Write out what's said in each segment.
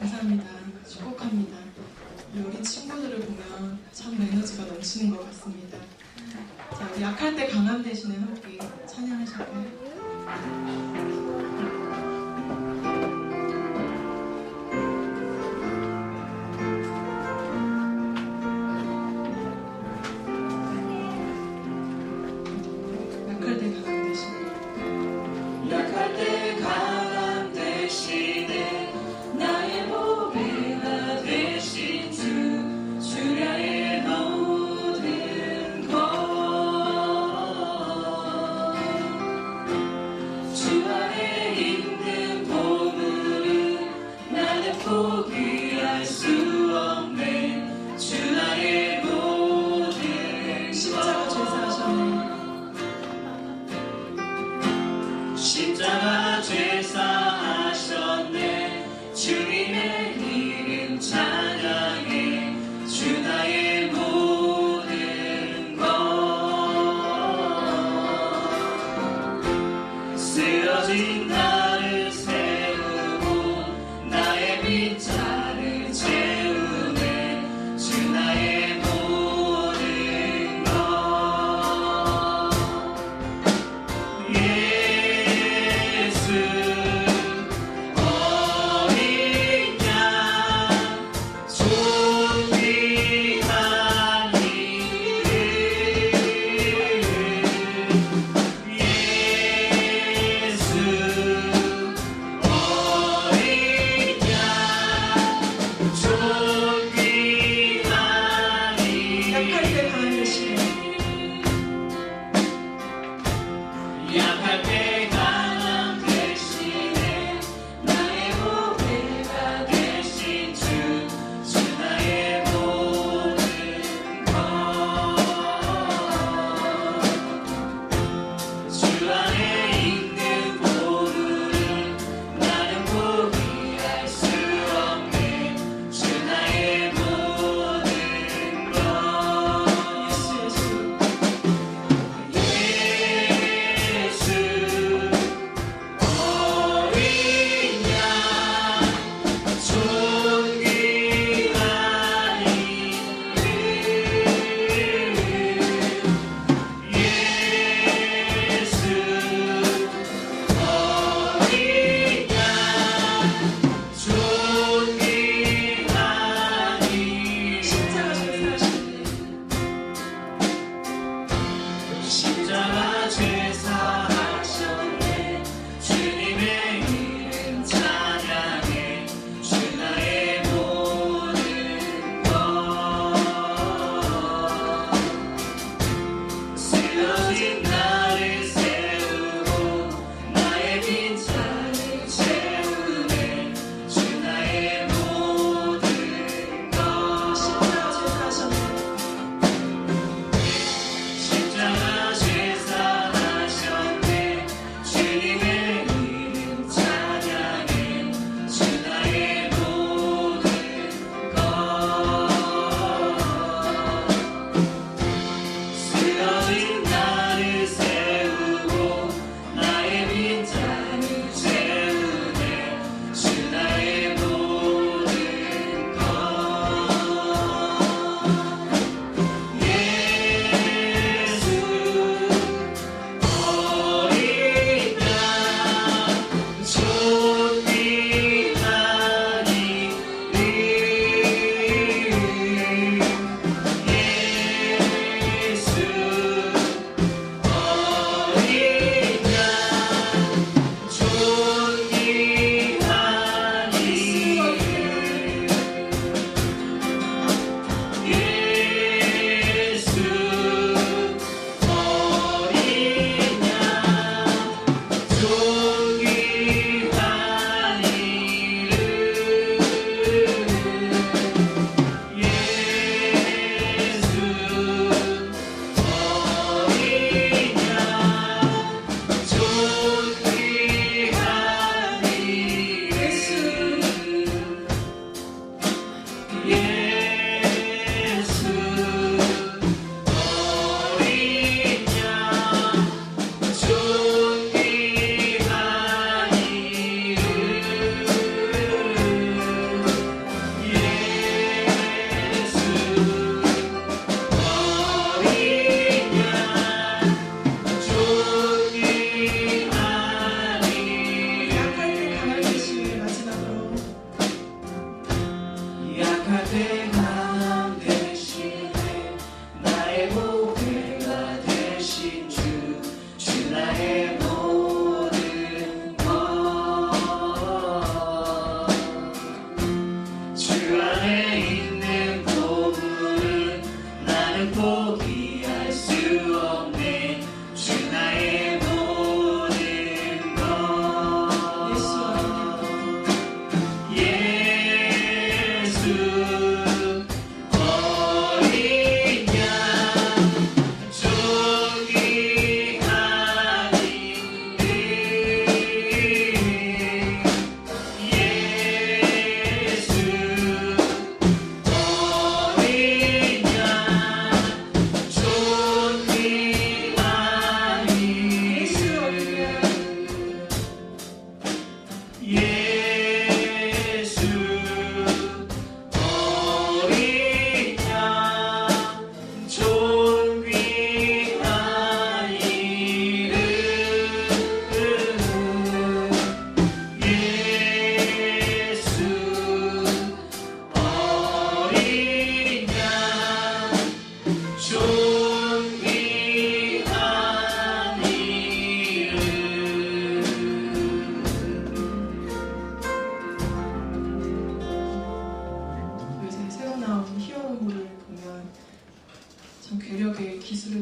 감사합니다. 축복합니다. 우리 친구들을 보면 참 에너지가 넘치는 것 같습니다. 자, 우리 약할 때 강함 대신에 함께 찬양하실까요? 주 안에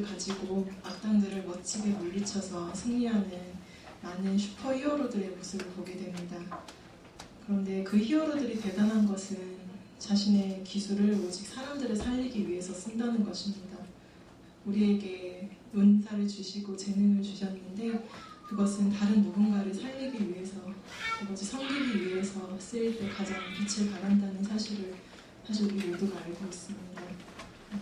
가지고 악당들을 멋지게 물리쳐서 승리하는 많은 슈퍼 히어로들의 모습을 보게 됩니다. 그런데 그 히어로들이 대단한 것은 자신의 기술을 오직 사람들을 살리기 위해서 쓴다는 것입니다. 우리에게 은사를 주시고 재능을 주셨는데 그것은 다른 누군가를 살리기 위해서, 그것을 섬기기 위해서 쓰일 때 가장 빛을 발한다는 사실을 사실 우리 모두가 알고 있습니다.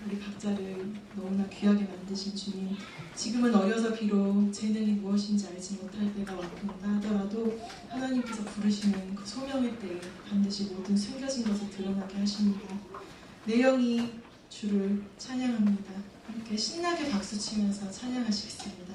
우리 각자를 너무나 귀하게 만드신 주님, 지금은 어려서 비록 재능이 무엇인지 알지 못할 때가 왔다 하더라도 하나님께서 부르시는 그 소명의 때에 반드시 모든 숨겨진 것을 드러나게 하십니다. 내 영이 주를 찬양합니다. 함께 신나게 박수치면서 찬양하시겠습니다.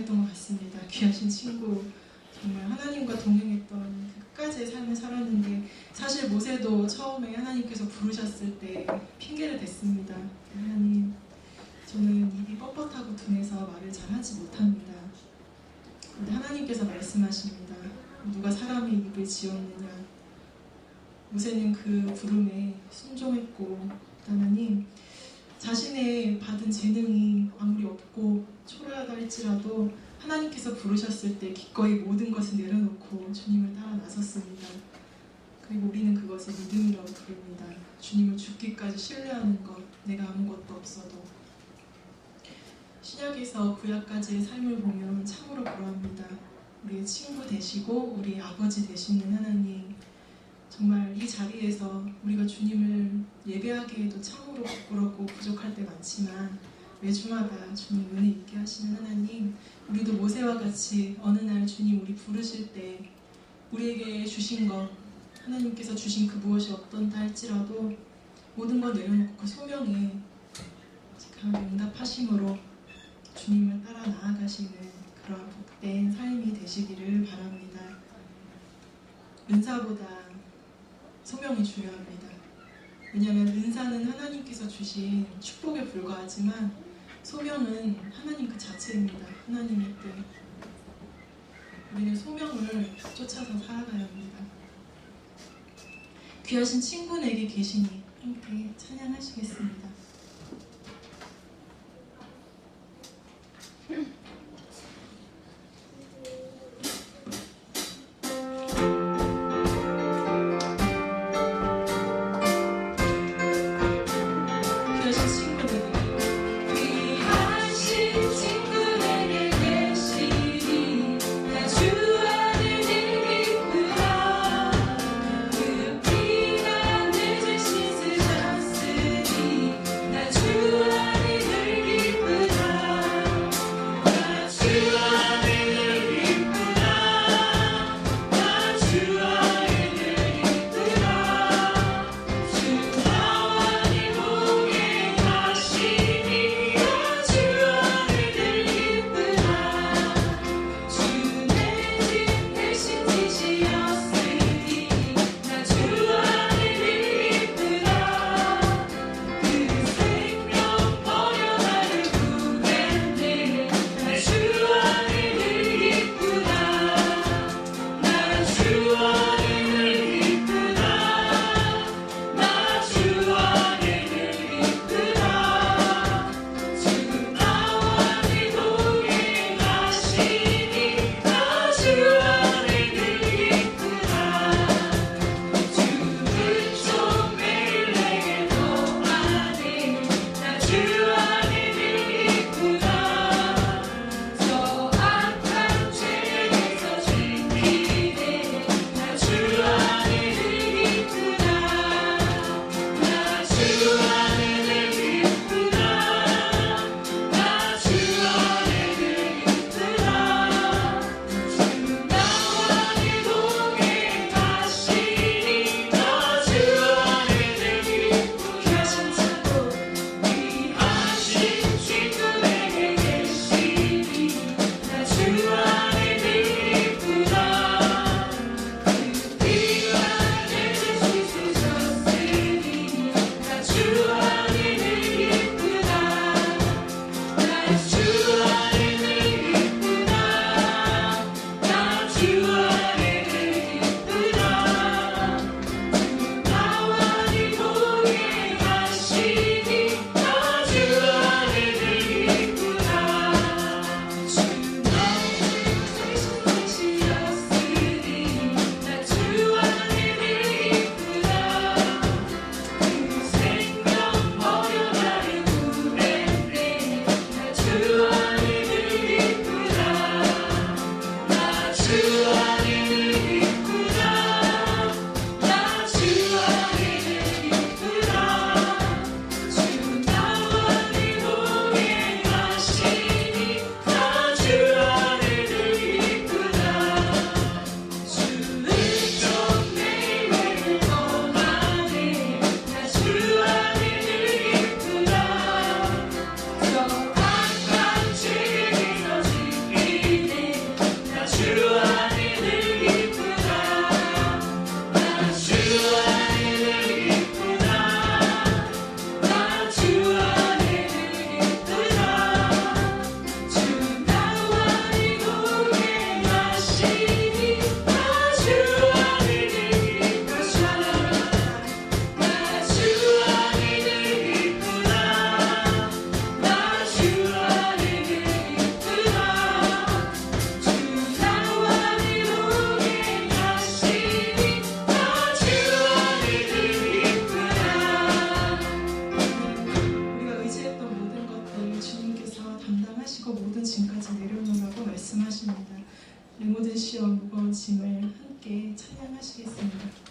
아니었던 것 같습니다. 귀하신 친구, 정말 하나님과 동행했던 끝까지의 삶을 살았는데, 사실 모세도 처음에 하나님께서 부르셨을 때 핑계를 댔습니다. 하나님, 저는 입이 뻣뻣하고 둔해서 말을 잘 하지 못합니다. 그런데 하나님께서 말씀하십니다. 누가 사람의 입을 지었느냐. 모세는 그 부름에 순종했고, 하나님, 자신의 받은 재능이 아무리 없고 초라하다 할지라도 하나님께서 부르셨을 때 기꺼이 모든 것을 내려놓고 주님을 따라 나섰습니다. 그리고 우리는 그것을 믿음이라고 부릅니다. 주님을 죽기까지 신뢰하는 것, 내가 아무것도 없어도. 신약에서 구약까지의 삶을 보면 참으로 그러합니다. 우리의 친구 되시고 우리의 아버지 되시는 하나님, 정말 이 자리에서 우리가 주님을 예배하기에도 참으로 부끄럽고 부족할 때 많지만 매주마다 주님 은혜 있게 하시는 하나님, 우리도 모세와 같이 어느 날 주님 우리 부르실 때 우리에게 주신 것, 하나님께서 주신 그 무엇이 어떤다 할지라도 모든 걸 내려놓고 그 소명에 강하게 응답하심으로 주님을 따라 나아가시는 그러한 복된 삶이 되시기를 바랍니다. 은사보다 소명이 중요합니다. 왜냐하면 은사는 하나님께서 주신 축복에 불과하지만 소명은 하나님 그 자체입니다. 하나님의 뜻. 우리는 소명을 쫓아서 살아가야 합니다. 귀하신 친구에게 계시니 함께 찬양하시겠습니다. 그 피가 늦을 씻으셨으니 주셨다고 말씀하십니다. 내 모든 시험 무거운 짐을 함께 찬양하시겠습니다.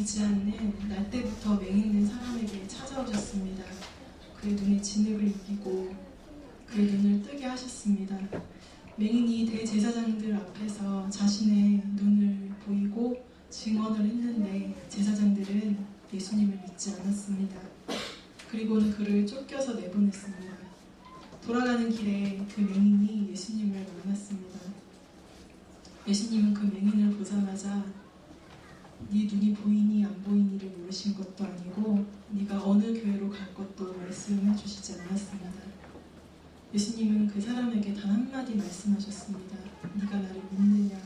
보이지 않는 날 때부터 맹인된 사람에게 찾아오셨습니다. 그의 눈에 진흙을 이기고 그의 눈을 뜨게 하셨습니다. 맹인이 대제사장들 앞에서 자신의 눈을 보이고 증언을 했는데 제사장들은 예수님을 믿지 않았습니다. 그리고는 그를 쫓겨서 내보냈습니다. 돌아가는 길에 그 맹인이 예수님을 만났습니다. 예수님은 그 맹인을 보자마자 네 눈이 보이니 안 보이니를 물으신 것도 아니고 네가 어느 교회로 갈 것도 말씀해 주시지 않았습니다. 예수님은 그 사람에게 단 한마디 말씀하셨습니다. 네가 나를 믿느냐,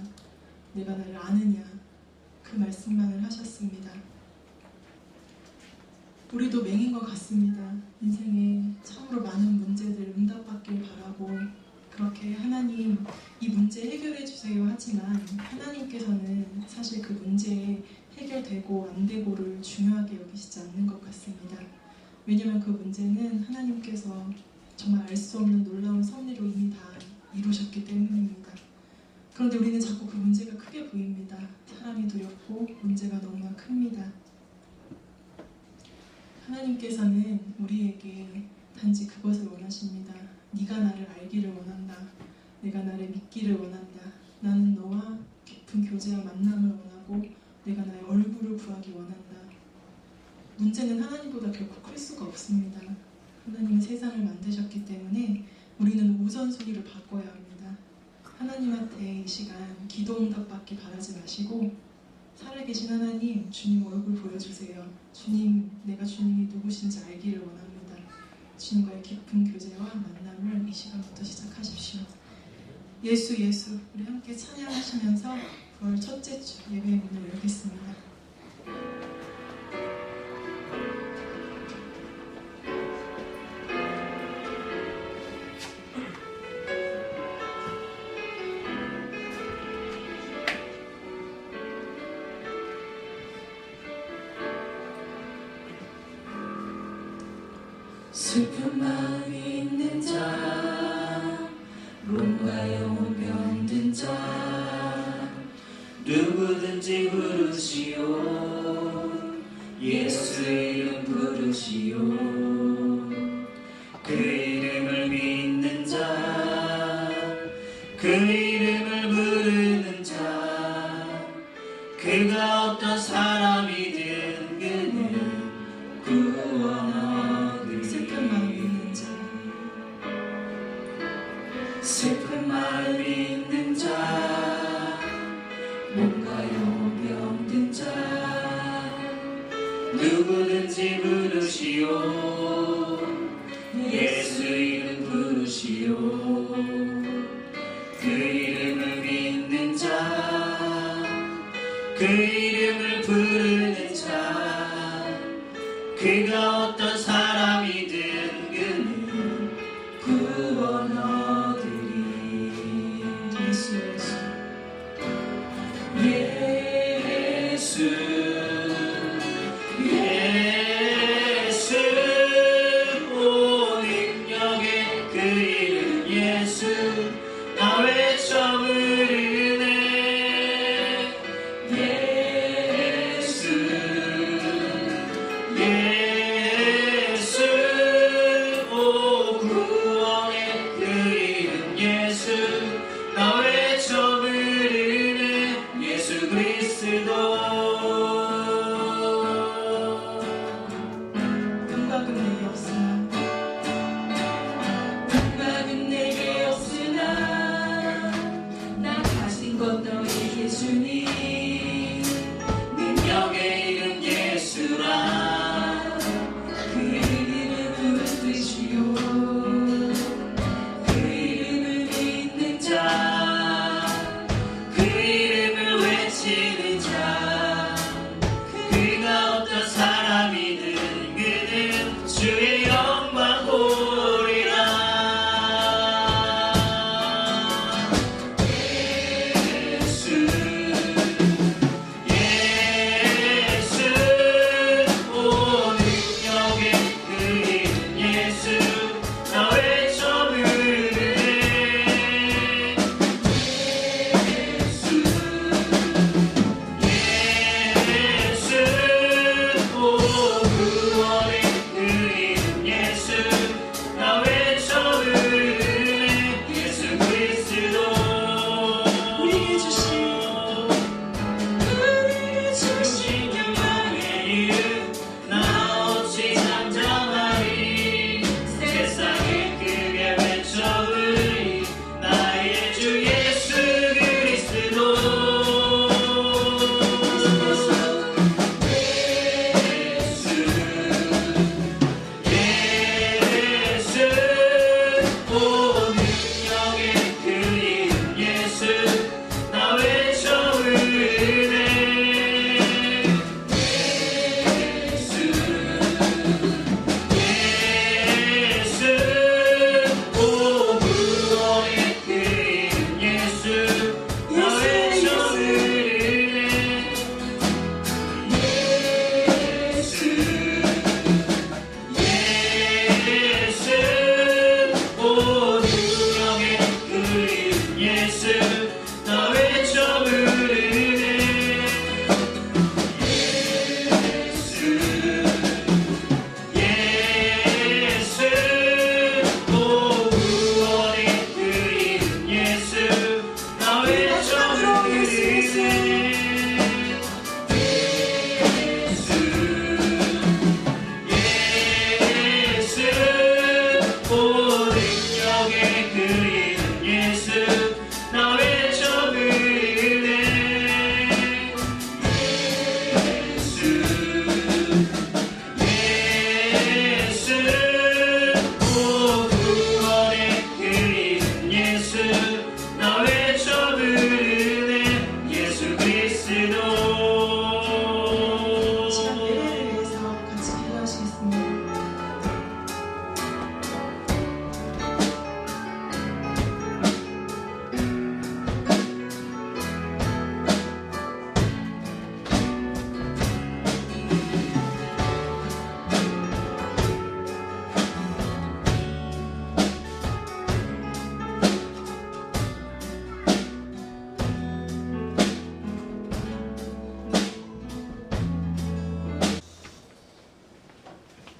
내가 나를 아느냐, 그 말씀만을 하셨습니다. 우리도 맹인 것 같습니다. 인생에 참으로 많은 문제들 응답받길 바라고 그렇게 하나님 이 문제 해결해 주세요 하지만 하나님께서는 사실 그 문제에 해결되고 안 되고를 중요하게 여기시지 않는 것 같습니다. 왜냐하면 그 문제는 하나님께서 정말 알 수 없는 놀라운 섭리로 이미 다 이루셨기 때문입니다. 그런데 우리는 자꾸 그 문제가 크게 보입니다. 사람이 두렵고 문제가 너무나 큽니다. 하나님께서는 우리에게 단지 그것을 원하십니다. 네가 나를 알기를 원한다. 내가 나를 믿기를 원한다. 나는 너와 깊은 교제와 만남을 원하고 내가 나의 얼굴을 구하기 원한다. 문제는 하나님보다 결코 클 수가 없습니다. 하나님은 세상을 만드셨기 때문에 우리는 우선순위를 바꿔야 합니다. 하나님한테 이 시간 기도 응답받기 바라지 마시고 살아계신 하나님, 주님 얼굴 보여주세요. 주님, 내가 주님이 누구신지 알기를 원합니다. 주님과의 깊은 교제와 만남을 이 시간부터 시작하십시오. 예수 예수, 우리 함께 찬양하시면서 9월 첫째 주 예배의 문을 열겠습니다. 슬픈 마음 있는 자, 몸과 영혼 병든 자, 누구든지 부르시오. 예수 이름 부르시오. 그 이름을 믿는 자, 그 이름을 부르는 자, 그가 어떤 사람이든 그는 구원하리. 슬픈 마음 있는 자, 슬픈 마음 있는 자, 몸과 영혼 병든 자, 누구든지 부르시오. 예수 이름 부르시오. 그 이름을 믿는 자, 그 이름을 부르는 자, 그가 어떤 사람이든 그는 구원 얻으리. 예수 예수, 예수 예수, 오 능력의 그 이름 예수, 나 외쳐 부르네. 예수 예수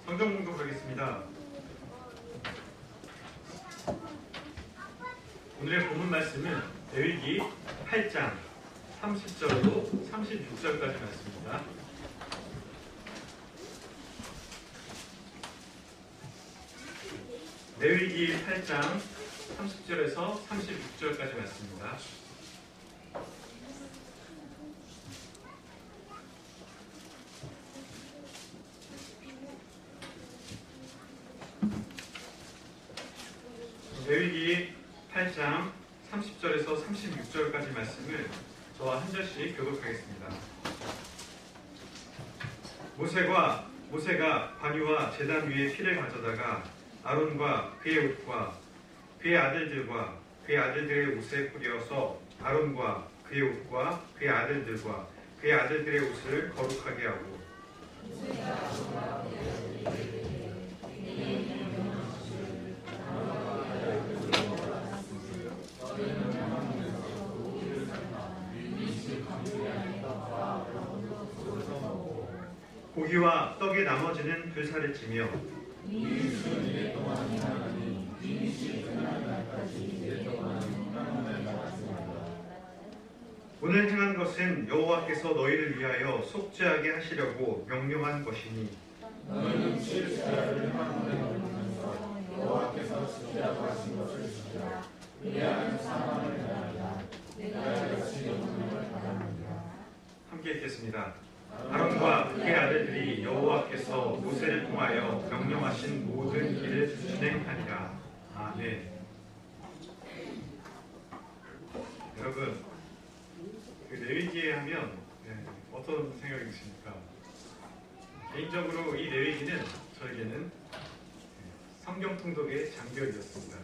성경 공독하겠습니다. 오늘의 본문 말씀은 레위기 8장 30절로 36절까지 말씀입니다. 레위기 8장 30절에서 36절까지 말씀입니다. 레위기 8장 30절에서 36절까지 말씀을 저와 한 절씩 교독하겠습니다. 모세가 관유와 제단 위에 피를 가져다가 아론과 그의 옷과 그의 아들들과 그의 아들들의 옷에 뿌려서 아론과 그의 옷과 그의 아들들과 그의 아들들의 옷을 거룩하게 하고 고기와 떡의 나머지는 불사를 지며 오늘 행한 것은 여호와께서 너희를 위하여 속죄하게 하시려고 명령한 것이니 너희는 실수를 행하면서 여호와께서 지키라고 하신 것을 지키라. 그리하면 사망을 당하리라. 내가 이것이 영원을 바랍니다. 함께 읽겠습니다. 아론과 그의 아들들이 여호와께서 모세를 통하여 명령하신 모든 일을 진행하리라. 아멘. 여러분, 그 레위기에 하면 어떤 생각이 드십니까? 개인적으로 이 레위기는 저에게는 성경 통독의 장벽이었습니다.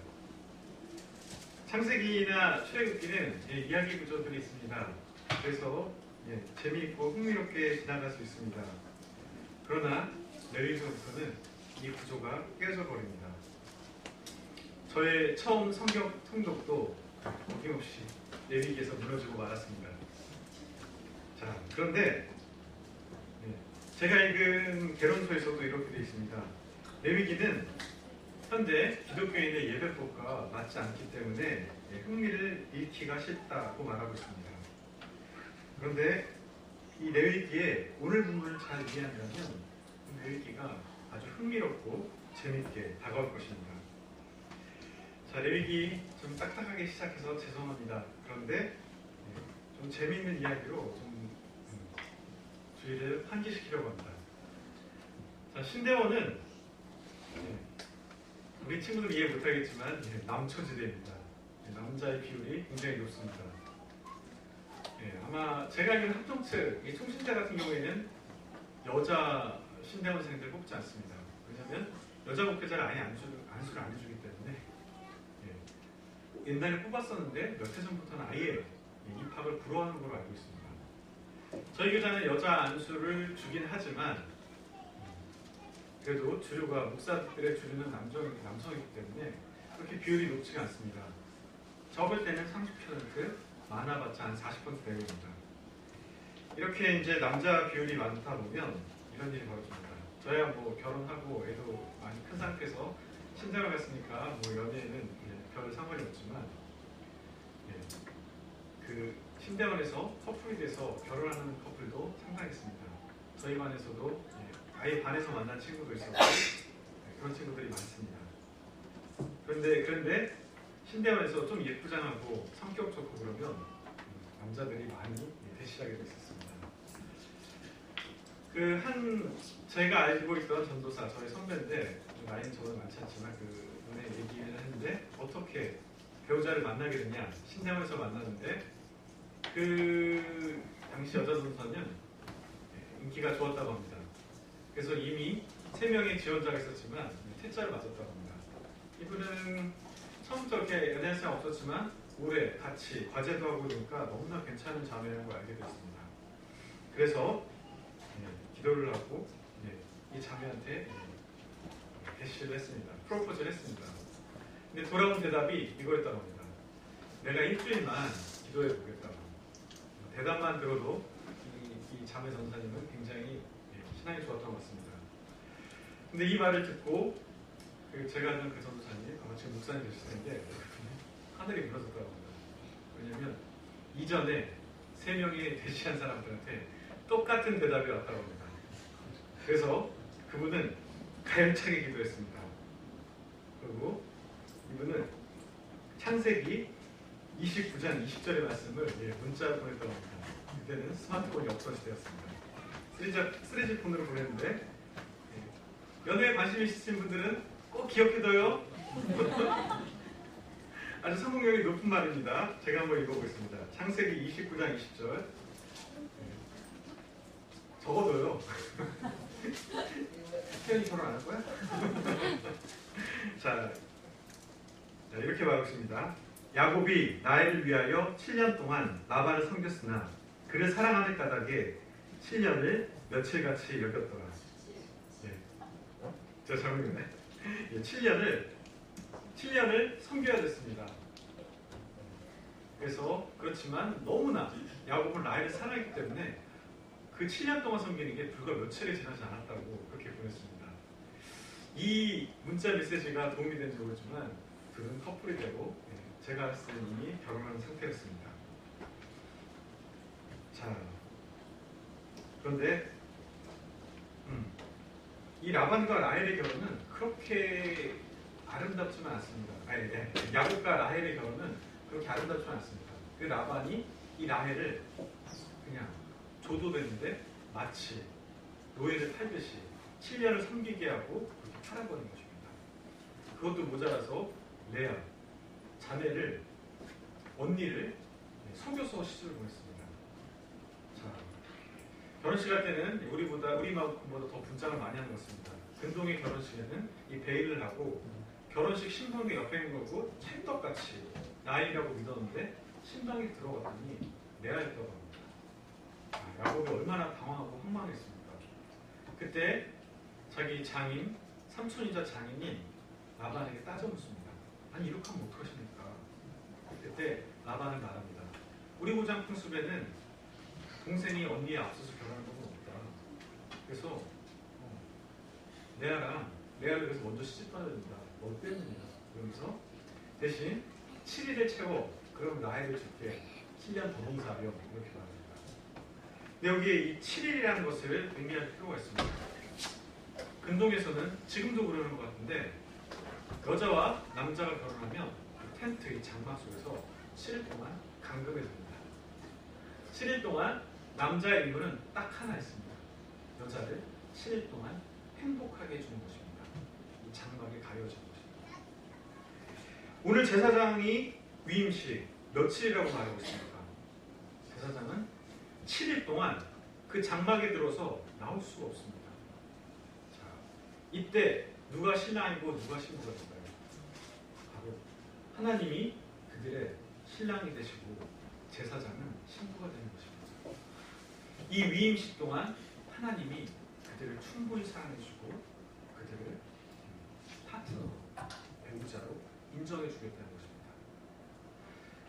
창세기나 출애굽기는 이야기 구조들이 있습니다. 그래서 재미있고 흥미롭게 지나갈 수 있습니다. 그러나 레위기서부터는 이 구조가 깨져버립니다. 저의 처음 성경 통독도 어김없이 레위기에서 무너지고 말았습니다. 자, 그런데 제가 읽은 개론서에서도 이렇게 되어 있습니다. 레위기는 현재 기독교인의 예배법과 맞지 않기 때문에 흥미를 잃기가 쉽다고 말하고 있습니다. 그런데 이 레위기의 오늘 본문을 잘 이해한다면 레위기가 아주 흥미롭고 재밌게 다가올 것입니다. 자, 레위기 좀 딱딱하게 시작해서 죄송합니다. 그런데 좀 재미있는 이야기로 좀 주의를 환기시키려고 합니다. 자, 신대원은 우리 친구들 이해 못하겠지만 남초지대입니다. 남자의 비율이 굉장히 높습니다. 아마 제가 알기로는 합동측, 총신대 같은 경우에는 여자 신대원생들 뽑지 않습니다. 왜냐하면 여자 목회자를 아예 안수를 안 해주기 때문에 옛날에 뽑았었는데 몇 해 전부터는 아예 입학을 불허하는 걸로 알고 있습니다. 저희 교사는 여자 안수를 주긴 하지만 그래도 주류가 목사들의 주류는 남성이기 때문에 그렇게 비율이 높지가 않습니다. 적을 때는 30%, 많아봤자 한 40% 내외입니다. 이렇게 이제 남자 비율이 많다 보면 이런 일이 벌어집니다. 저야 뭐 결혼하고 애도 많이 큰 상태에서 신대원 갔으니까 뭐 연애에는 별 상관이 없지만 그 신대원에서 커플이 돼서 결혼하는 커플도 상당히 있습니다. 저희 반에서도 아예 반에서 만난 친구도 있었고 그런 친구들이 많습니다. 그런데 신대원에서 좀 예쁘장하고 성격 좋고 그러면 남자들이 많이 대시하게 됐었습니다. 제가 알고 있던 전도사, 저희 선배인데 나이는 저보다 많지 않지만 그분의 얘기를 했는데 어떻게 배우자를 만나게 됐냐, 신대원에서 만났는데 그 당시 여자 전도사는 인기가 좋았다고 합니다. 그래서 이미 3명의 지원자가 있었지만 퇴짜를 맞았다고 합니다. 이분은 처음부터 이렇게 연애할 생각 없었지만 오래 같이 과제도 하고 그러니까 너무나 괜찮은 자매라는 걸 알게 됐습니다. 그래서 기도를 하고 이 자매한테 대시를 했습니다. 프로포즈를 했습니다. 근데 돌아온 대답이 이거였다고 합니다. 내가 일주일만 기도해 보겠다고. 대답만 들어도 이 자매 전사님은 굉장히 신앙이 좋았던 것 같습니다. 근데 이 말을 듣고 제가 아는 그 전도사님, 아마 지금 목사님 되실 텐데 하늘이 무너졌다고 합니다. 왜냐하면 이전에 3명이 대시한 사람들한테 똑같은 대답이 왔다고 합니다. 그래서 그분은 가열차게 기도했습니다. 그리고 이분은 창세기 29장 20절의 말씀을 문자로 보냈다고 합니다. 그때는 스마트폰이 없던 시대였습니다. 3G 폰으로 보냈는데 연애에 관심 있으신 분들은 꼭 기억해둬요. 아주 성공률이 높은 말입니다. 제가 한번 읽어보겠습니다. 창세기 29장 20절. 적어둬요. 태연이 결혼 안 할 거야? 자, 이렇게 말하고 있습니다. 야곱이 라헬을 위하여 7년 동안 라반을 섬겼으나 그를 사랑하는 까닭에 7년을 며칠같이 여겼더라. 제가 잘못 읽네. 7년을 섬겨야 됐습니다. 그래서 그렇지만 너무나 야곱은 라헬을 사랑했기 때문에 그 7년 동안 섬기는 게 불과 며칠이 지나지 않았다고 그렇게 보냈습니다. 이 문자 메시지가 도움이 된지 모르지만 둘은 커플이 되고 제가 알았을 때는 이미 결혼한 상태였습니다. 자, 그런데 이 라반과 라헬의 결혼은 그렇게 아름답지만 않습니다. 야곱과 라헬의 결혼은 그렇게 아름답지만 않습니다. 그 라반이 이 라헬을 그냥 줘도 되는데 마치 노예를 팔듯이 7년을 섬기게 하고 그렇게 팔아버린 것입니다. 그것도 모자라서 레아, 자매를, 언니를 속여서 시집을 보냈습니다. 자, 결혼식 할 때는 우리만큼보다 더 분장을 많이 하는 것 같습니다. 근동의 결혼식에는 이 베일을 하고 결혼식 신부는 옆에 있는 거고 찰떡같이 나이라고 믿었는데 신방에 들어갔더니 레아였다고 합니다. 야곱이 얼마나 당황하고 황망했습니까? 그때 자기 장인, 삼촌이자 장인인 라반에게 따져 묻습니다. 아니 이렇게 하면 어떡하십니까? 그때 라반은 말합니다. 우리 고장 풍습에는 동생이 언니에 앞서서 결혼하는 건 없다. 그래서 레아를 그래서 먼저 시집가야 된다. 너 때문이야. 그러면서 대신 7일을 채워 그럼 라헬을 줄게. 7년 더 봉사하렴. 이렇게 말합니다. 근데 여기에 이 7일이라는 것을 의미할 필요가 있습니다. 근동에서는 지금도 그러는 것 같은데 여자와 남자가 결혼하면 그 텐트, 이 장막 속에서 7일 동안 감금해 둡니다. 7일 동안 남자의 의무는 딱 하나 있습니다. 여자를 7일 동안 행복하게 해주는 것입니다. 이 장막에 가려진 것입니다. 오늘 제사장이 위임식 며칠이라고 말하고 있습니까? 제사장은 7일 동안 그 장막에 들어서 나올 수가 없습니다. 자, 이때 누가 신랑이고 누가 신부가 될까요? 바로 하나님이 그들의 신랑이 되시고 제사장은 신부가 되는 것입니다. 이 위임식 동안 하나님이 그들을 충분히 사랑해주고 그들을 파트너로, 배우자로 인정해주겠다는 것입니다.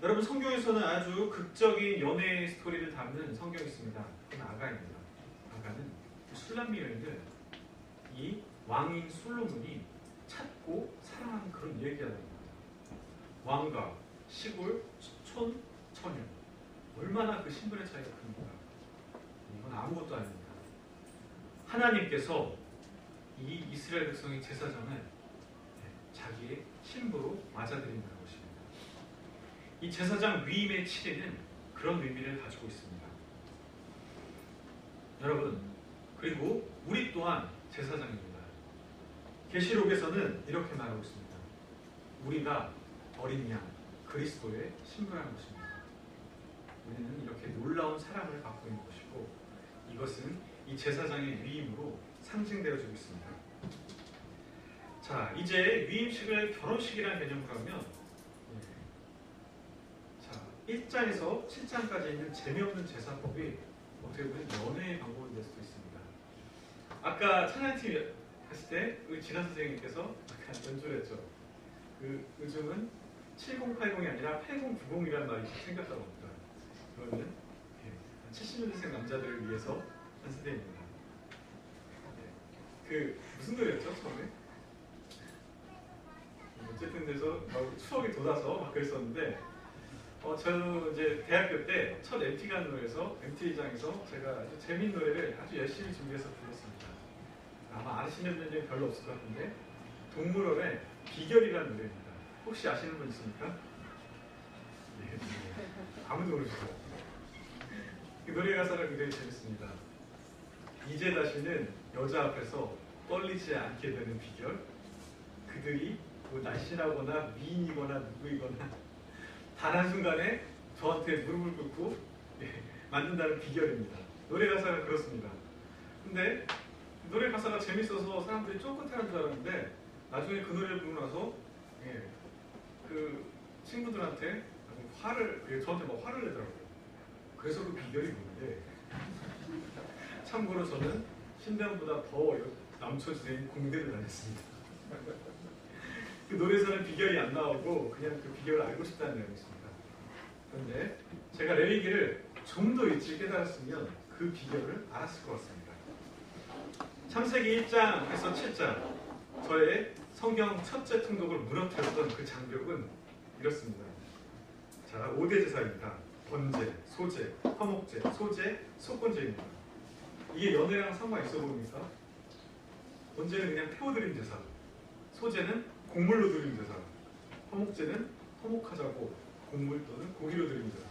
여러분, 성경에서는 아주 극적인 연애 스토리를 담는 성경이 있습니다. 그건 아가입니다. 아가는 술람미 여인을 이 왕인 솔로몬이 찾고 사랑하는 그런 이야기가 됩니다. 왕과 시골, 촌, 처녀, 얼마나 그 신분의 차이가 큽니까? 이건 아무것도 아닙니다. 하나님께서 이 이스라엘 백성의 제사장을 자기의 신부로 맞아들인다는 것입니다. 이 제사장 위임의 7일은 그런 의미를 가지고 있습니다. 여러분, 그리고 우리 또한 제사장입니다. 계시록에서는 이렇게 말하고 있습니다. 우리가 어린 양 그리스도의 신부라는 것입니다. 우리는 이렇게 놀라운 사랑을 갖고 있는 것이고 이것은 이 제사장의 위임으로 상징되어지고 있습니다. 자, 이제 위임식을 결혼식이라는 개념으로 하면 1장에서 7장까지 있는 재미없는 제사법이 어떻게 보면 연애의 방법이 될 수도 있습니다. 아까 찬양팀 했을 때 우리 진아 선생님께서 약간 연주를 했죠. 그 요즘은 7080이 아니라 8090이라는 말이 생겼다고 합니다. 그거는 70년대생 남자들을 위해서 한 세대입니다. 그 무슨 노래였죠 처음에? 어쨌든 그래서 추억이 돋아서 막 그랬었는데 저는 이제 대학교 때 첫 MT 가는 노래에서 MT장에서 제가 아주 재미있는 노래를 아주 열심히 준비해서 불렀습니다. 아마 아시는 분들이 별로 없을 것 같은데 동물원의 비결이라는 노래입니다. 혹시 아시는 분 있습니까? 네. 아무도 모르시죠? 그 노래 가사가 굉장히 재밌습니다. 이제 다시는 여자 앞에서 떨리지 않게 되는 비결, 그들이 뭐 날씬하거나 미인이거나 누구이거나 단 한순간에 저한테 무릎을 꿇고 만든다는 비결입니다. 노래 가사가 그렇습니다. 근데 노래 가사가 재밌어서 사람들이 쫑긋하는 줄 알았는데 나중에 그 노래를 부르고 나서 그 친구들한테 저한테 막 화를 내더라고요. 그래서 그 비결이 뭔데? 참고로 저는 신대원보다 더 남초지대인 공대를 다녔습니다. 그 노래에서는 비결이 안 나오고 그냥 그 비결을 알고 싶다는 내용이었습니다. 그런데 제가 레위기를 좀 더 일찍 깨달았으면 그 비결을 알았을 것 같습니다. 창세기 1장에서 7장 저의 성경 첫째 통독을 무너뜨렸던 그 장벽은 이렇습니다. 자, 5대 제사입니다. 번제, 소제, 화목제, 소제, 속건제입니다. 이게 연애랑 상관 있어 보입니까? 번제는 그냥 태워드린 제사, 소제는 곡물로 드린 제사, 화목제는 화목하자고 곡물 또는 고기로 드린 제사.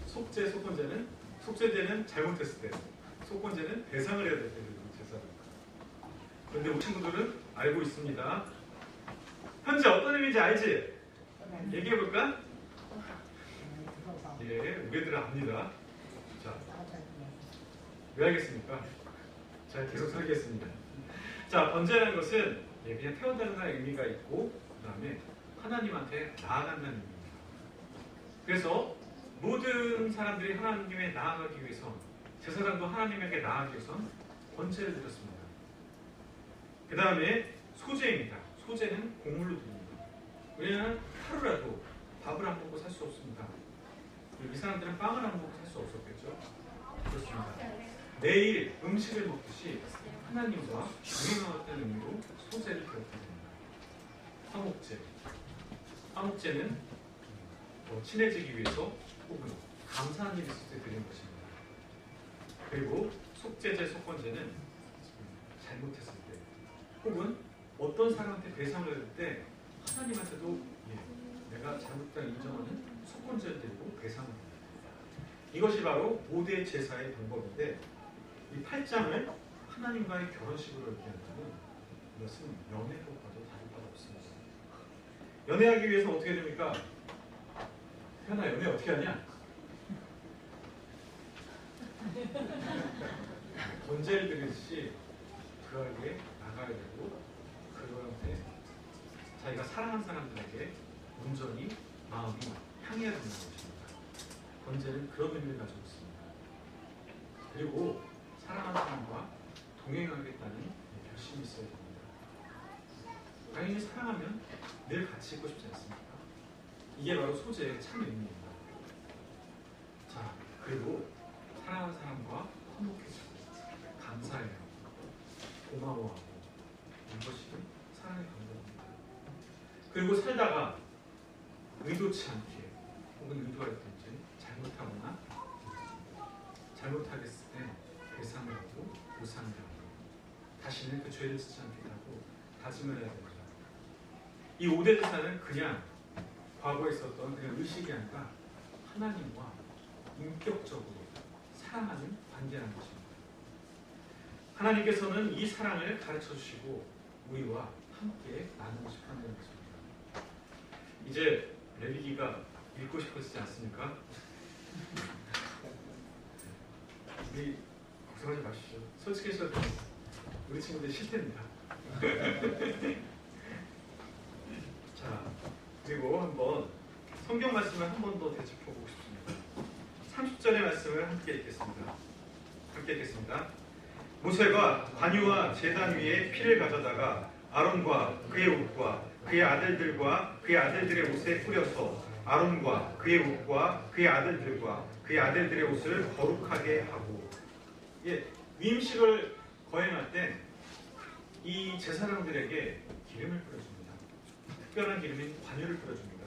속제, 속건제는 속제제는 잘못했을 때, 속건제는 배상을 해야 될 때 드리는 제사입니다. 그런데 우리 친구들은 알고 있습니다. 현재 어떤 의미인지 알지? 얘기해볼까? 예, 우리 애들은 압니다. 자, 왜 알겠습니까? 자, 계속 살겠습니다. 자, 번제라는 것은 그냥 태워다는 의미가 있고 그 다음에 하나님한테 나아간다는 의미입니다. 그래서 모든 사람들이 하나님에 나아가기 위해서 제사장도 하나님에게 나아가기 위해서 번제를 드렸습니다. 그 다음에 소제입니다. 소제는 곡물로 드립니다. 왜냐하면 하루라도 밥을 안 먹고 살 수 없습니다. 이 사람들은 빵을 안 먹고 살 수 없었겠죠? 그렇습니다. 내일 음식을 먹듯이 하나님과 동행하겠다는 의미로 소제를 드렸다 됩니다. 화목제. 화목제는 친해지기 위해서 혹은 감사한 일이 있을 때 드리는 것입니다. 그리고 속제제, 속건제는 잘못했을 때 혹은 어떤 사람한테 배상을 할 때 하나님한테도 내가 잘못된 인정하는 속건제를 드리고 배상을 합니다. 이것이 바로 5대 제사의 방법인데 이 8장을 하나님과의 결혼식으로 얘기한다면 이것은 연애로 봐도 다를 바가 없습니다. 연애하기 위해서 어떻게 됩니까? 현아, 연애 어떻게 하냐? 번제를 드리듯이 그에게 나가야 되고 그들한테 자기가 사랑하는 사람들에게 온전히 마음이 향해야 되는 것입니다. 번제는 그런 의미를 가지고 있습니다. 그리고 사랑하는 사람과 동행하겠다는 결심이 있어야 됩니다. 당연히 사랑하면 늘 같이 있고 싶지 않습니까? 이게 바로 소제의 참 의미입니다. 자, 그리고 사랑하는 사람과 화목해지고 감사해요. 고마워하고 이것이 사랑의 방법입니다. 그리고 살다가 의도치 않게 혹은 의도했든지 잘못하거나 잘못하겠을 때 배상을 하고 보상을 하고 다시는 그 죄를 짓지 않겠다고 다짐을 해야 됩니다. 이 5대 제사는 그냥 과거에 있었던 그냥 의식이 아니라 하나님과 인격적으로 사랑하는 관계라는 것입니다. 하나님께서는 이 사랑을 가르쳐 주시고 우리와 함께 나누고 싶어 한다는 것입니다. 이제 레위기가 읽고 싶어지지 않습니까? 우리 걱정하지 마십시오. 솔직히 우리 친구들 실패입니다. 자, 그리고 한번 성경 말씀을 한 번 더 되짚어보고 싶습니다. 30절의 말씀을 함께 읽겠습니다. 모세가 관유와 제단 위에 피를 가져다가 아론과 그의 옷과 그의 아들들과 그의 아들들의 옷에 뿌려서 아론과 그의 옷과 그의 아들들과 그의 아들들의 옷을 거룩하게 하고, 위임식을 거행할 때 이 제사장들에게 기름을 뿌려줍니다. 특별한 기름인 관유를 뿌려줍니다.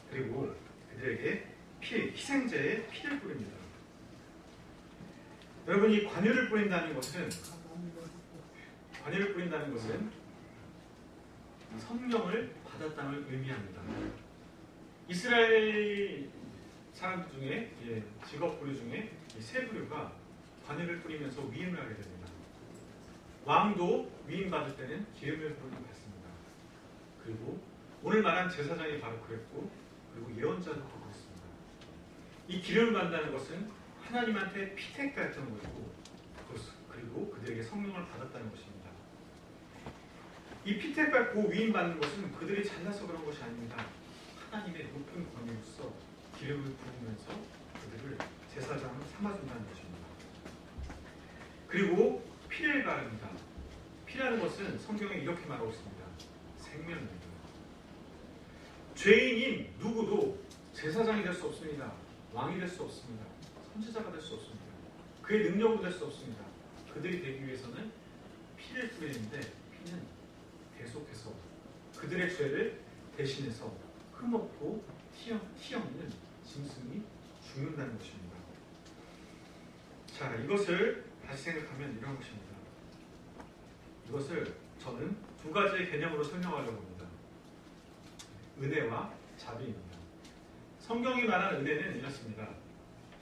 그리고 그들에게 희생제의 피를 뿌립니다. 여러분, 이 관유를 뿌린다는 것은 성령을 받았다는 의미합니다. 이스라엘 사람들 중에 직업 부류 중에 세 부류가 관유를 뿌리면서 위임을 하게 됩니다. 왕도 위임 받을 때는 기름을 받습니다. 그리고 오늘 말한 제사장이 바로 그랬고, 그리고 예언자도 그랬습니다. 이 기름을 받는다는 것은 하나님한테 피택했던 것이고, 그리고 그들에게 성령을 받았다는 것입니다. 이 피택받고 위임받는 것은 그들이 잘나서 그런 것이 아닙니다. 하나님의 높은 권위로서 기름을 부으면서 그들을 제사장을 삼아준다는 것입니다. 그리고 피를 바릅니다. 피라는 것은 성경에 이렇게 말하고 있습니다. 생명입니다. 죄인인 누구도 제사장이 될 수 없습니다. 왕이 될 수 없습니다. 선지자가 될 수 없습니다. 그의 능력으로 될 수 없습니다. 그들이 되기 위해서는 피를 뿌리는데, 피는 계속해서 그들의 죄를 대신해서 흠없고 티 없는 짐승이 죽는다는 것입니다. 자, 이것을 다시 생각하면 이런 것입니다. 이것을 저는 두 가지의 개념으로 설명하려고 합니다. 은혜와 자비입니다. 성경이 말하는 은혜는 이렇습니다.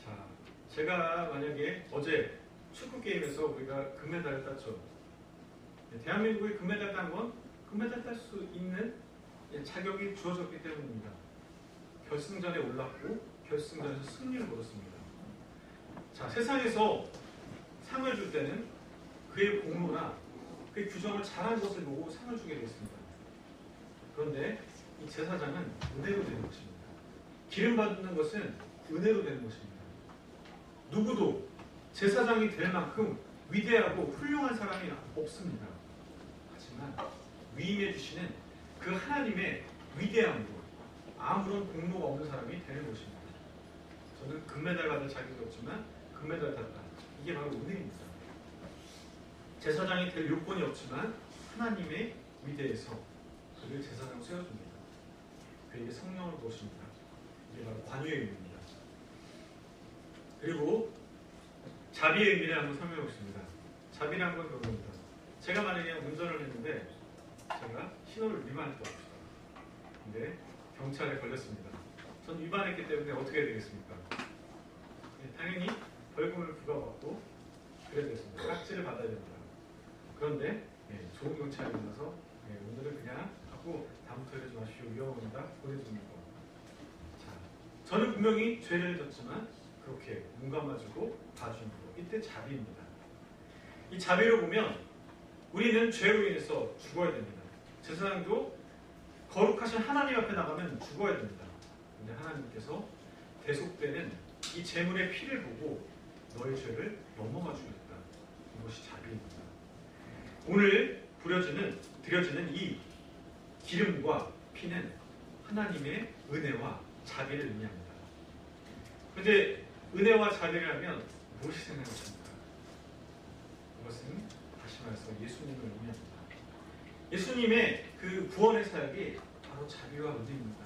자, 제가 만약에 어제 축구 게임에서 우리가 금메달을 땄죠. 대한민국이 금메달 딴 건 금메달 딸 수 있는 자격이 주어졌기 때문입니다. 결승전에 올랐고 결승전에서 승리를 거뒀습니다. 자, 세상에서 상을 줄 때는 그의 공로나 그의 규정을 잘한 것을 보고 상을 주게 되었습니다. 그런데 이 제사장은 은혜로 되는 것입니다. 기름 받는 것은 은혜로 되는 것입니다. 누구도 제사장이 될 만큼 위대하고 훌륭한 사람이 없습니다. 하지만 위임해 주시는 그 하나님의 위대함으로 아무런 공로가 없는 사람이 되는 것입니다. 저는 금메달 받을 자격이 없지만 금메달 땄다. 이게 바로 은혜입니다. 제사장이 될 요건이 없지만 하나님의 위대에서 그를 제사장으로 세워줍니다. 그에게 성령을 부으십니다. 이게 바로 관유의 의미입니다. 그리고 자비의 의미를 한번 설명해 보겠습니다. 자비란 건 그겁니다. 제가 만약에 운전을 했는데 제가 신호를 위반했다고 합시다. 근데 경찰에 걸렸습니다. 전 위반했기 때문에 어떻게 해야 되겠습니까? 당연히 벌금을 부과받고 그래야 되겠습니다. 깍지를 받아야 됩니다. 그런데 좋은 경찰이 만나서 오늘은 그냥 하고 다음부터 이러지 마십시오. 위험합니다. 보내주는 거. 자, 저는 분명히 죄를 졌지만 그렇게 눈 감아주고 봐주는 거. 이때 자비입니다. 이 자비를 보면 우리는 죄로 인해서 죽어야 됩니다. 제사장도 거룩하신 하나님 앞에 나가면 죽어야 됩니다. 그런데 하나님께서 대속되는 이 제물의 피를 보고 너의 죄를 넘어가 주겠다. 이것이 자비입니다. 오늘 드려지는 이 기름과 피는 하나님의 은혜와 자비를 의미합니다. 그런데 은혜와 자비를 하면 무엇이 생각하십니까? 그것은 다시 말해서 예수님을 의미합니다. 예수님의 그 구원의 사역이 바로 자비와 은혜입니다.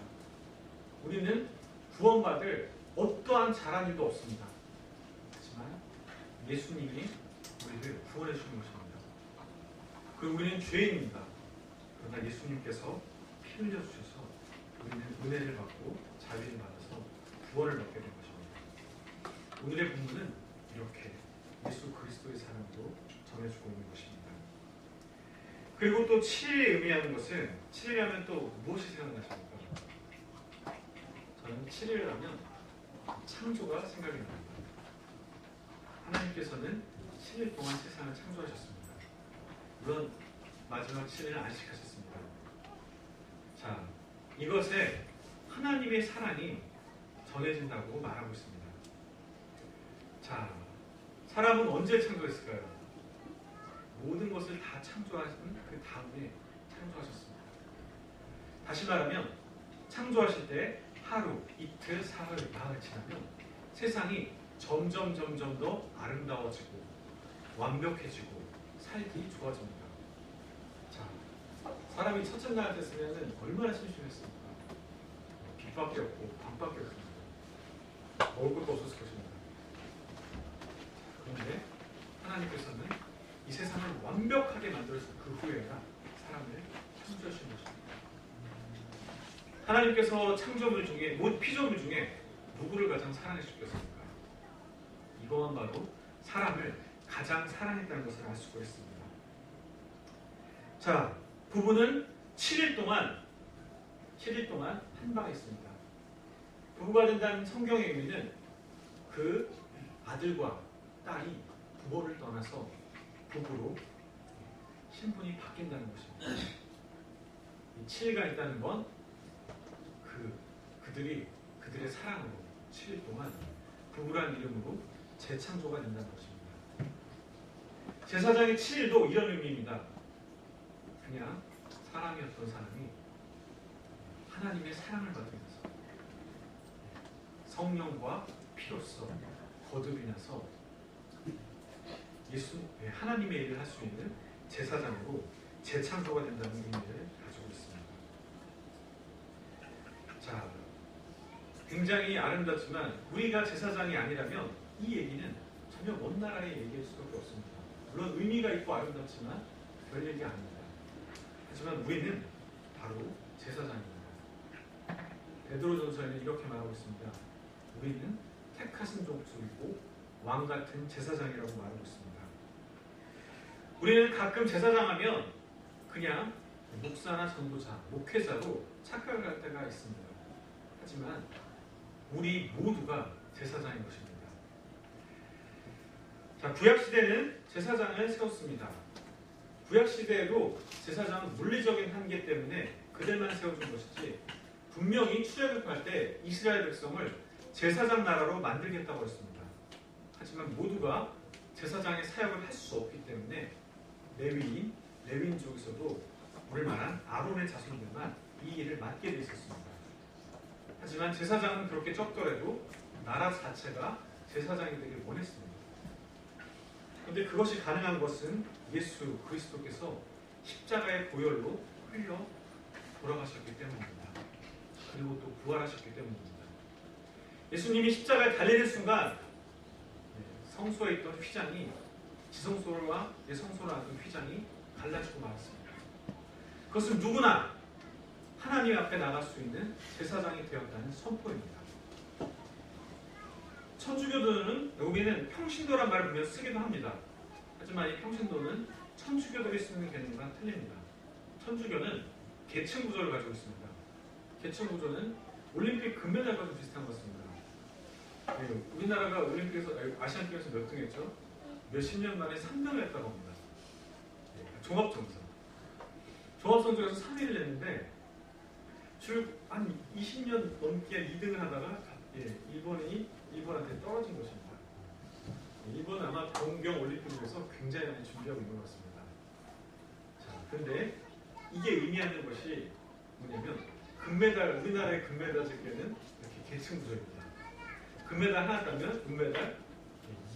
우리는 구원받을 어떠한 잘한 일도 없습니다. 하지만 예수님이 우리를 구원해 주는 것입니다. 그리고 우리는 죄인입니다. 그러나 예수님께서 피 흘려 주셔서 우리는 은혜를 받고 자비를 받아서 구원을 받게 된 것입니다. 오늘의 본문은 이렇게 예수 그리스도의 사랑으로 전해주고 있는 것입니다. 그리고 또 7일이 의미하는 것은 7일 하면 또 무엇이 생각나십니까? 저는 7일을 하면 창조가 생각이 납니다. 하나님께서는 7일 동안 세상을 창조하셨습니다. 물론 마지막 7일을 안식하셨습니다. 자, 이것에 하나님의 사랑이 전해진다고 말하고 있습니다. 자, 사람은 언제 창조했을까요? 것을 다 창조하신 그 다음에 창조하셨습니다. 다시 말하면 창조하실 때 하루, 이틀, 사흘, 나흘 지나면 세상이 점점 더 아름다워지고 완벽해지고 살기 좋아집니다. 자, 사람이 첫째 날 됐으면 얼마나 심심했습니까? 빛밖에 없고 밤밖에 없습니다. 먹을 것도 없었을 것입니다. 그런데 하나님께서는 이 세상을 완벽하게 만들어서 그 후에야 사람을 창조하신 것입니다. 하나님께서 창조물 중에, 피조물 중에 누구를 가장 사랑하셨겠습니까? 이것만 봐도 사람을 가장 사랑했다는 것을 알 수가 있습니다. 자, 부부는 7일 동안 한 방에 있습니다. 부부가 된다는 성경의 의미는 그 아들과 딸이 부모를 떠나서 부부로 신분이 바뀐다는 것입니다. 이 7일간 있다는 건 그들의 사랑으로 7일 동안 부부라는 이름으로 재창조가 된다는 것입니다. 제사장의 7일도 이런 의미입니다. 그냥 사람이었던 사람이 하나님의 사랑을 받으면서 성령과 피로써 거듭이 나서 하나님의 일을 할 수 있는 제사장으로 재창조가 된다는 의미를 가지고 있습니다. 자, 굉장히 아름답지만 우리가 제사장이 아니라면 이 얘기는 전혀 먼 나라의 얘기일 수밖에 없습니다. 물론 의미가 있고 아름답지만 별 얘기 아닙니다. 하지만 우리는 바로 제사장입니다. 베드로전서에는 이렇게 말하고 있습니다. 우리는 택하신 족속이고 왕같은 제사장이라고 말하고 있습니다. 우리는 가끔 제사장하면 그냥 목사나 전도자, 목회자로 착각할 때가 있습니다. 하지만 우리 모두가 제사장인 것입니다. 자, 구약시대는 제사장을 세웠습니다. 구약시대에도 제사장은 물리적인 한계 때문에 그들만 세워준 것이지 분명히 출애굽할 때 이스라엘 백성을 제사장 나라로 만들겠다고 했습니다. 하지만 모두가 제사장의 사역을 할 수 없기 때문에 레위인 중에서도 우리 말한 아론의 자손들만 이 일을 맡게 돼 있었습니다. 하지만 제사장은 그렇게 적더라도 나라 자체가 제사장이 되길 원했습니다. 그런데 그것이 가능한 것은 예수 그리스도께서 십자가의 보혈로 흘려 돌아가셨기 때문입니다. 그리고 또 부활하셨기 때문입니다. 예수님이 십자가에 달리는 순간 성소에 있던 휘장이 지성소와 예성소로 하던 휘장이 갈라지고 말았습니다. 그것은 누구나 하나님 앞에 나갈 수 있는 제사장이 되었다는 선포입니다. 천주교도는 여기는 평신도란 말을 보면 쓰기도 합니다. 하지만 이 평신도는 천주교들이 쓰는 개념과 틀립니다. 천주교는 계층 구조를 가지고 있습니다. 계층 구조는 올림픽 금메달과 좀 비슷한 것 같습니다. 우리나라가 올림픽에서 아시안 게임에서 몇 등 했죠? 몇십 년 만에 3등을 했다고 합니다. 종합점수. 종합선수에서 3위를 했는데 한 20년 넘게 2등을 하다가 일본한테 떨어진 것입니다. 일본은 아마 동경 올림픽에서 굉장히 많이 준비하고 있는 것 같습니다. 자, 그런데 이게 의미하는 것이 뭐냐면 금메달, 우리나라의 금메달 집계는 이렇게 계층 구조입니다. 금메달 하나 따면 은메달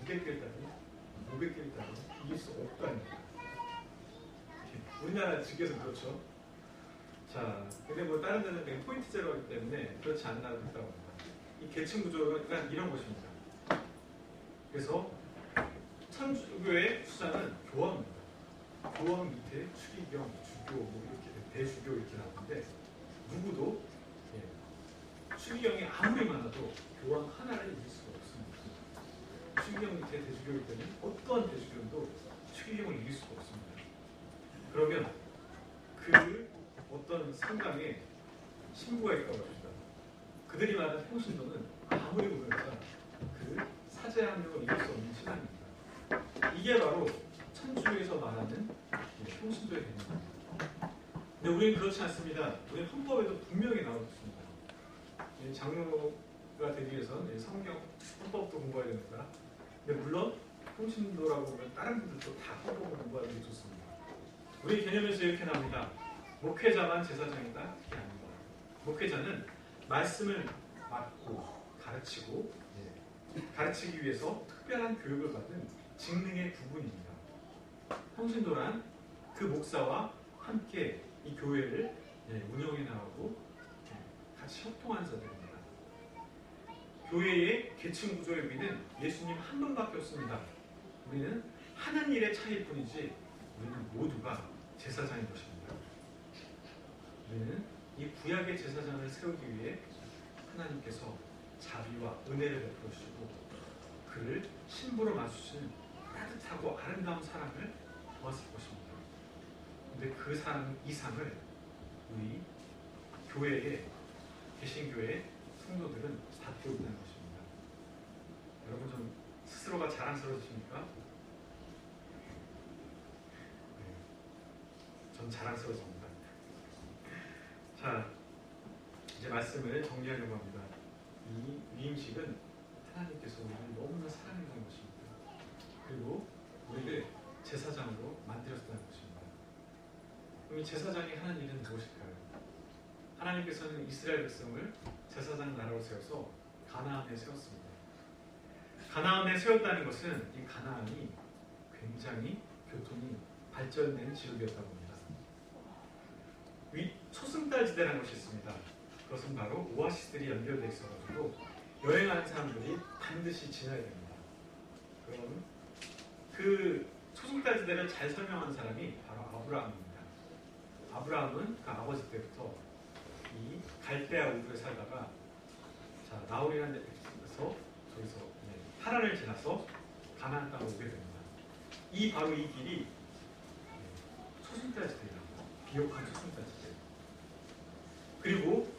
200개를 따면 500개를 따면 이길 수 없다는 우리나라 측에서 그렇죠. 자, 근데 뭐 다른 데는 그냥 포인트제로 하기 때문에 그렇지 않은 나라도 있다고 합니다. 이 계층 구조가 이런 것입니다. 그래서 천주교의 수장은 교황입니다. 교황 밑에 추기경, 주교, 뭐 이렇게 대주교 이렇게 나오는데 누구도 추기경이 아무리 많아도 교황 하나를 이길 수가 없습니다. 추기경 밑에 대주교일 때는 어떠한 대주교도 추기경을 이길 수가 없습니다. 그러면 그 어떤 성당에 신부가 있다고 합니다. 그들이 말하는 평신도는 아무리 보면서 그 사제 한 명을 이길 수 없는 신앙입니다. 이게 바로 천주교에서 말하는 평신도의 개념입니다. 근데 우리는 그렇지 않습니다. 우리는 헌법에도 분명히 나와 있습니다. 장로가 되기 위해서는 성경, 헌법도 공부해야 됩니다. 근데 물론 평신도라고 보면 다른 분들도 다 헌법을 공부하는 게 좋습니다. 우리 개념에서 이렇게 나옵니다. 목회자만 제사장이다? 그게 아닙니다. 목회자는 말씀을 맡고 가르치고 가르치기 위해서 특별한 교육을 받은 직능의 부분입니다. 평신도란 그 목사와 함께 이 교회를 운영해 나가고 같이 협동하는 자들입니다. 교회의 계층 구조의 의미는 예수님 한 분밖에 없습니다. 우리는 하는 일의 차이일 뿐이지 우리는 모두가 제사장인 것입니다. 우리는 이 구약의 제사장을 세우기 위해 하나님께서 자비와 은혜를 베풀어 주시고 그를 신부로 맞추신 따뜻하고 아름다운 사랑을 보았을 것입니다. 그런데 그 사랑 이상을 우리 교회에 개신교회 성도들은 받고 있다는 것입니다. 여러분 좀 스스로가 자랑스러우십니까? 네, 전 자랑스러워집니다. 자, 이제 말씀을 정리하려고 합니다. 이 위임식은 하나님께서 우리를 너무나 사랑한다는 것입니다. 그리고 우리를 제사장으로 만들었다는 것입니다. 그럼 이 제사장이 하는 일은 무엇일까요? 하나님께서는 이스라엘 백성을 제사장 나라로 세워서 가나안에 세웠습니다. 가나안에 세웠다는 것은 이 가나안이 굉장히 교통이 발전된 지역이었다고 합니다. 초승달 지대라는 것이 있습니다. 그것은 바로 오아시스들이 연결되어 있어가지고 여행하는 사람들이 반드시 지나야 됩니다. 그럼 그 초승달 지대를 잘 설명하는 사람이 바로 아브라함입니다. 아브라함은 그 아버지 때부터 이 갈대아 우르에 살다가 나홀이라는 데서 저기서 하란을 지나서 가나안 땅으로 오게 됩니다. 바로 이 길이 초승달 지대라고 비옥한 초승달 지대. 그리고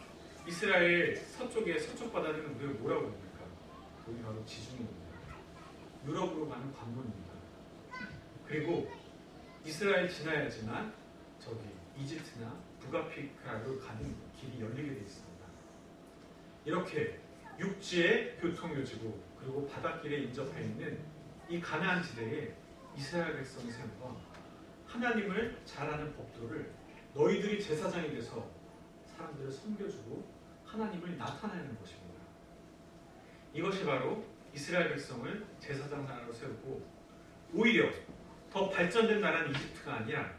이스라엘 서쪽의 서쪽 바다는 우리가 뭐라고 합니까? 여기 바로 지중해입니다. 유럽으로 가는 관문입니다. 그리고 이스라엘 지나야지만 저기 이집트나 북아프리카로 가는 길이 열리게 되어 있습니다. 이렇게 육지의 교통요지고 그리고 바닷길에 인접해 있는 이 가나안 지대에 이스라엘 백성이 세운 건 하나님을 잘 아는 법도를 너희들이 제사장이 돼서 사람들을 섬겨주고 하나님을 나타내는 것입니다. 이것이 바로 이스라엘 백성을 제사장 나라로 세우고 오히려 더 발전된 나라는 이집트가 아니라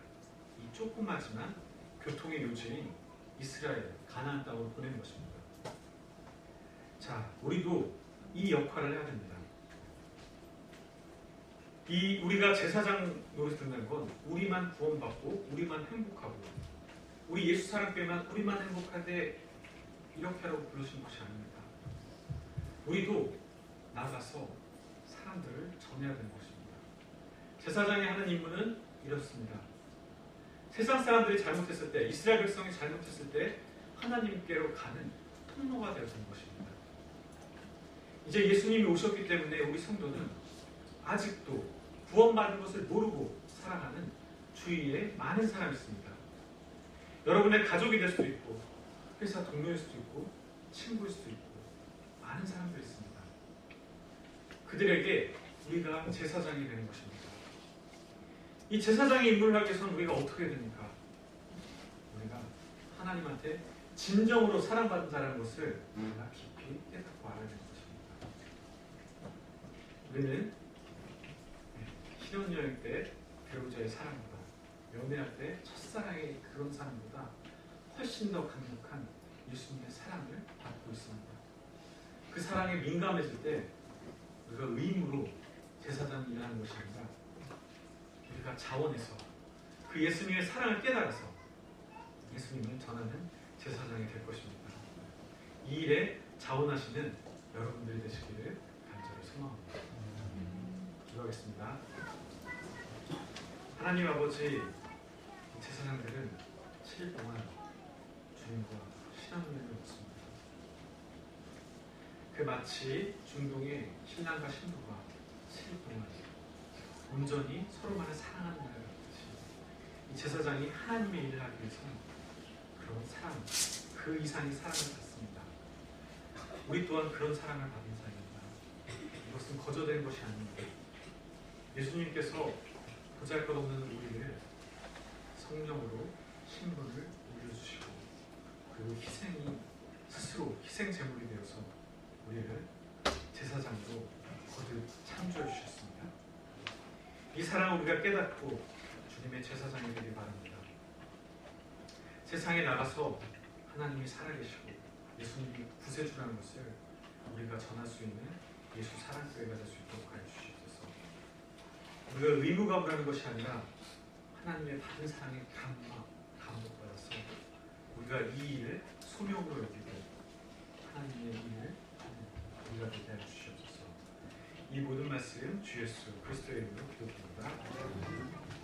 이 조그마지만 교통의 요지인 이스라엘 가나안 땅으로 보내는 것입니다. 자, 우리도 이 역할을 해야 됩니다. 우리가 제사장 노릇을 듣는 건 우리만 구원받고 우리만 행복하고 우리 예수 사랑교회만 우리만 행복한데 이렇게 하라고 부르신 것이 아닙니다. 우리도 나가서 사람들을 전해야 되는 것입니다. 제사장이 하는 임무는 이렇습니다. 세상 사람들이 잘못했을 때, 이스라엘 백성이 잘못했을 때 하나님께로 가는 통로가 되었던 것입니다. 이제 예수님이 오셨기 때문에 우리 성도는 아직도 구원받은 것을 모르고 살아가는 주위에 많은 사람이 있습니다. 여러분의 가족이 될 수도 있고 회사 동료일 수도 있고 친구일 수도 있고 많은 사람들이 있습니다. 그들에게 우리가 제사장이 되는 것입니다. 이 제사장의 임무를 하기 위해서는 우리가 어떻게 됩니까? 우리가 하나님한테 진정으로 사랑받는 자라는 것을 우리가 깊이 깨닫고 알아야 되는 것입니다. 우리는 신혼여행 때 배우자의 사랑보다 연애할 때 첫사랑의 그런 사랑보다 훨씬 더 강력한 예수님의 사랑을 받고 있습니다. 그 사랑에 민감해질 때 우리가 의무로 제사장이 일하는 것이 아니라 우리가 자원해서 그 예수님의 사랑을 깨달아서 예수님을 전하는 제사장이 될 것입니다. 이 일에 자원하시는 여러분들이 되시기를 간절히 소망합니다. 기도하겠습니다. 하나님 아버지, 제사장들은 7일 동안 주님과 신앙여행을 했습니다. 그 마치 중동의 신랑과 신부가 7일 동안 온전히 서로만을 사랑하는 날 같이 이 제사장이 하나님의 일을 하기 위해서는 그런 사랑, 그 이상의 사랑을 받습니다. 우리 또한 그런 사랑을 받은 자입니다. 이것은 거저된 것이 아닙니다. 예수님께서 보잘것없는 우리를 성령으로 신분을 올려주시고 그리고 희생이 스스로 희생 제물이 되어서 우리를 제사장으로 거듭 창조해 주셨습니다. 이 사랑을 우리가 깨닫고 주님의 제사장이 되기 바랍니다. 세상에 나가서 하나님이 살아계시고 예수님이 구세주라는 것을 우리가 전할 수 있는 예수 사랑교회가 될 수 있도록 하여 주시옵소서. 우리가 의무감을 하는 것이 아니라 하나님의 받은 사랑에 감동받아서 우리가 이 일을 소명으로 여기고 하나님의 일을 우리가 되게 하여 주시옵소서. 이 모든 말씀 주 예수 그리스도의 이름으로 기도드립니다.